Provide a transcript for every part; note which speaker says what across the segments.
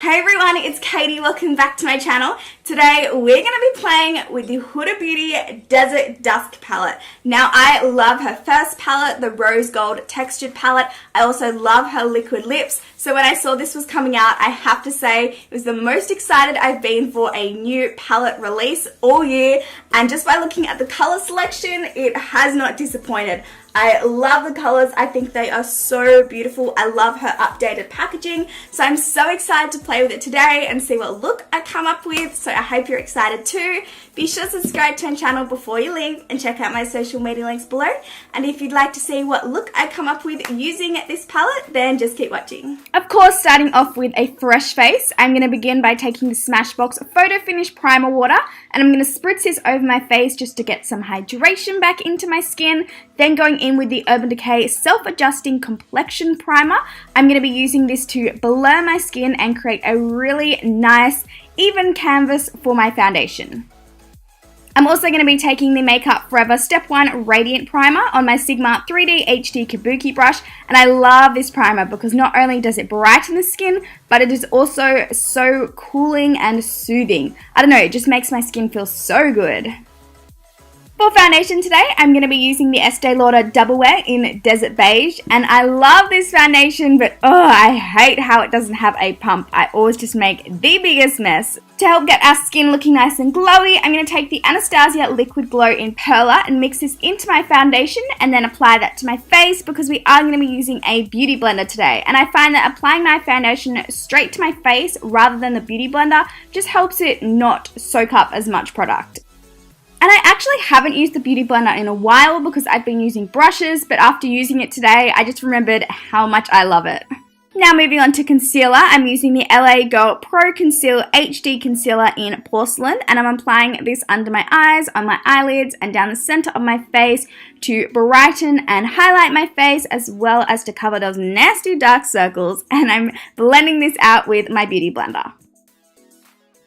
Speaker 1: Hey everyone, it's Katie. Welcome back to my channel. Today we're going to be playing with the Huda Beauty Desert Dusk palette. Now I love her first palette, the rose gold textured palette. I also love her liquid lips. So when I saw this was coming out, I have to say it was the most excited I've been for a new palette release all year. And just by looking at the color selection, it has not disappointed. I love the colors. I think they are so beautiful. I love her updated packaging. So I'm so excited to play with it today and see what look I come up with. So I hope you're excited too. Be sure to subscribe to my channel before you leave and check out my social media links below. And if you'd like to see what look I come up with using this palette, then just keep watching. Of course, starting off with a fresh face, I'm going to begin by taking the Smashbox Photo Finish Primer Water and I'm going to spritz this over my face just to get some hydration back into my skin. Then going in with the Urban Decay Self-Adjusting Complexion Primer. I'm going to be using this to blur my skin and create a really nice, even canvas for my foundation. I'm also going to be taking the Makeup Forever Step 1 Radiant Primer on my Sigma 3D HD Kabuki brush, and I love this primer because not only does it brighten the skin, but it is also so cooling and soothing. I don't know, it just makes my skin feel so good. For foundation today, I'm going to be using the Estee Lauder Double Wear in Desert Beige, and I love this foundation, but I hate how it doesn't have a pump. I always just make the biggest mess. To help get our skin looking nice and glowy, I'm going to take the Anastasia Liquid Glow in Perla and mix this into my foundation and then apply that to my face because we are going to be using a beauty blender today. And I find that applying my foundation straight to my face rather than the beauty blender just helps it not soak up as much product. And I actually haven't used the Beauty Blender in a while because I've been using brushes, but after using it today, I just remembered how much I love it. Now moving on to concealer, I'm using the LA Girl Pro Conceal HD Concealer in Porcelain, and I'm applying this under my eyes, on my eyelids, and down the center of my face to brighten and highlight my face as well as to cover those nasty dark circles, and I'm blending this out with my Beauty Blender.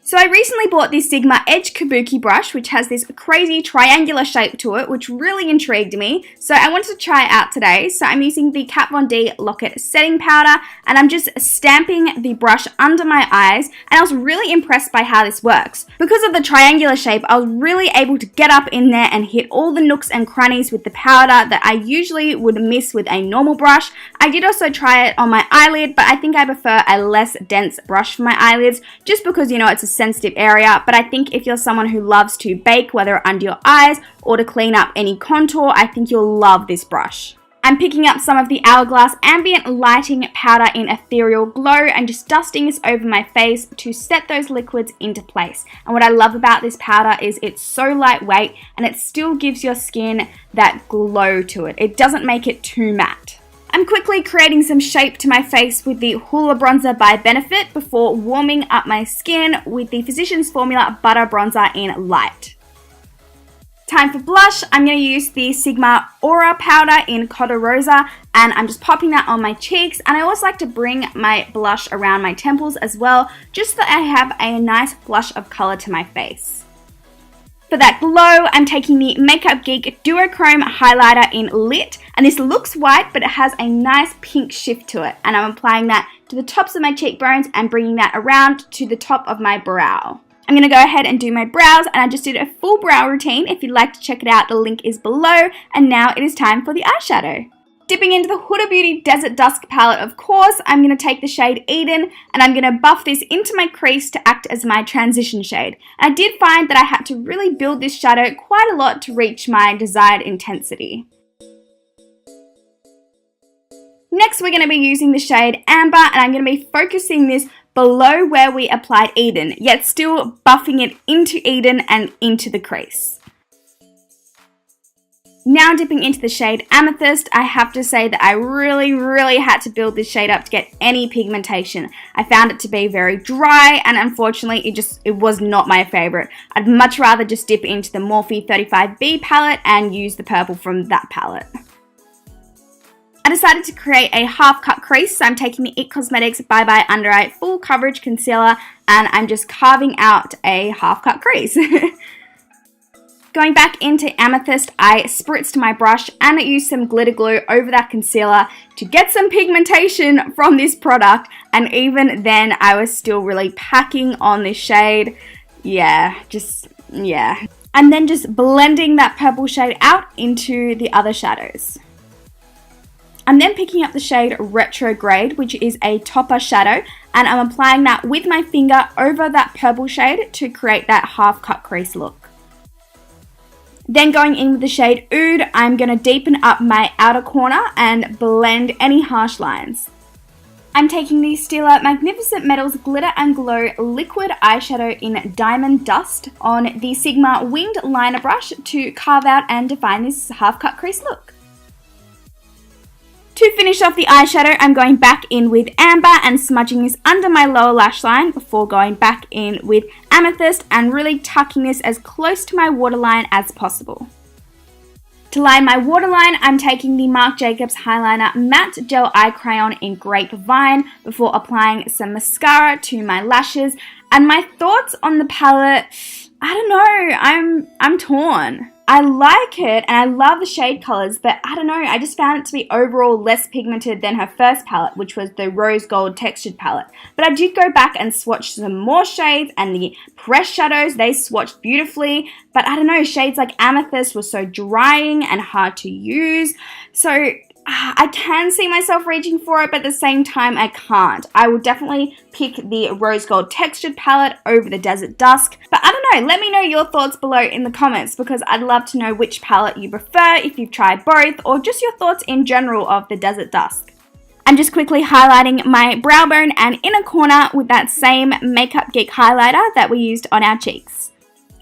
Speaker 1: So I recently bought this Sigma Edge Kabuki brush, which has this crazy triangular shape to it, which really intrigued me. So I wanted to try it out today. So I'm using the Kat Von D Lock-It Setting Powder, and I'm just stamping the brush under my eyes, and I was really impressed by how this works. Because of the triangular shape, I was really able to get up in there and hit all the nooks and crannies with the powder that I usually would miss with a normal brush. I did also try it on my eyelid, but I think I prefer a less dense brush for my eyelids, just because, you know, it's a sensitive area. But I think if you're someone who loves to bake, whether under your eyes or to clean up any contour, I think you'll love this brush. I'm picking up some of the Hourglass Ambient Lighting Powder in Ethereal Glow and just dusting this over my face to set those liquids into place. And what I love about this powder is it's so lightweight and it still gives your skin that glow to it. It doesn't make it too matte. I'm quickly creating some shape to my face with the Hoola Bronzer by Benefit before warming up my skin with the Physicians Formula Butter Bronzer in Light. Time for blush. I'm going to use the Sigma Aura Powder in Cotta Rosa, and I'm just popping that on my cheeks, and I always like to bring my blush around my temples as well, just so that I have a nice flush of color to my face. For that glow, I'm taking the Makeup Geek Duochrome Highlighter in Lit, and this looks white, but it has a nice pink shift to it, and I'm applying that to the tops of my cheekbones and bringing that around to the top of my brow. I'm going to go ahead and do my brows, and I just did a full brow routine. If you'd like to check it out, the link is below, and now it is time for the eyeshadow. Dipping into the Huda Beauty Desert Dusk palette, of course, I'm going to take the shade Eden and I'm going to buff this into my crease to act as my transition shade. And I did find that I had to really build this shadow quite a lot to reach my desired intensity. Next, we're going to be using the shade Amber, and I'm going to be focusing this below where we applied Eden, yet still buffing it into Eden and into the crease. Now dipping into the shade Amethyst, I have to say that I really had to build this shade up to get any pigmentation. I found it to be very dry, and unfortunately it was not my favorite. I'd much rather just dip into the Morphe 35B palette and use the purple from that palette. I decided to create a half cut crease, so I'm taking the IT Cosmetics Bye Bye Under Eye Full Coverage Concealer and I'm just carving out a half cut crease. Going back into Amethyst, I spritzed my brush and I used some glitter glue over that concealer to get some pigmentation from this product, and even then I was still really packing on this shade. Yeah. And then just blending that purple shade out into the other shadows. I'm then picking up the shade Retrograde, which is a topper shadow, and I'm applying that with my finger over that purple shade to create that half cut crease look. Then going in with the shade Oud, I'm going to deepen up my outer corner and blend any harsh lines. I'm taking the Stila Magnificent Metals Glitter and Glow Liquid Eyeshadow in Diamond Dust on the Sigma Winged Liner Brush to carve out and define this half cut crease look. To finish off the eyeshadow, I'm going back in with Amber and smudging this under my lower lash line before going back in with Amethyst and really tucking this as close to my waterline as possible. To line my waterline, I'm taking the Marc Jacobs Highliner Matte Gel Eye Crayon in Grapevine before applying some mascara to my lashes. And my thoughts on the palette, I don't know, I'm torn. I like it and I love the shade colors, but I don't know, I just found it to be overall less pigmented than her first palette, which was the Rose Gold Textured palette. But I did go back and swatch some more shades, and the pressed shadows, they swatched beautifully. But I don't know, shades like Amethyst was so drying and hard to use. So I can see myself reaching for it, but at the same time I can't. I will definitely pick the Rose Gold Textured palette over the Desert Dusk. But I don't know, let me know your thoughts below in the comments, because I'd love to know which palette you prefer, if you've tried both, or just your thoughts in general of the Desert Dusk. I'm just quickly highlighting my brow bone and inner corner with that same Makeup Geek highlighter that we used on our cheeks.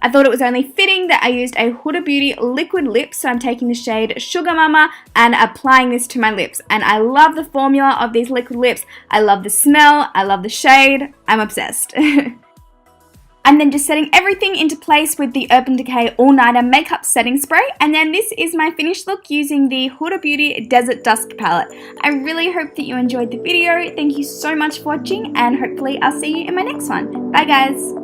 Speaker 1: I thought it was only fitting that I used a Huda Beauty liquid lip, so I'm taking the shade Sugar Mama and applying this to my lips. And I love the formula of these liquid lips. I love the smell, I love the shade, I'm obsessed. I'm then just setting everything into place with the Urban Decay All Nighter Makeup Setting Spray, and then this is my finished look using the Huda Beauty Desert Dusk palette. I really hope that you enjoyed the video. Thank you so much for watching, and hopefully I'll see you in my next one. Bye guys!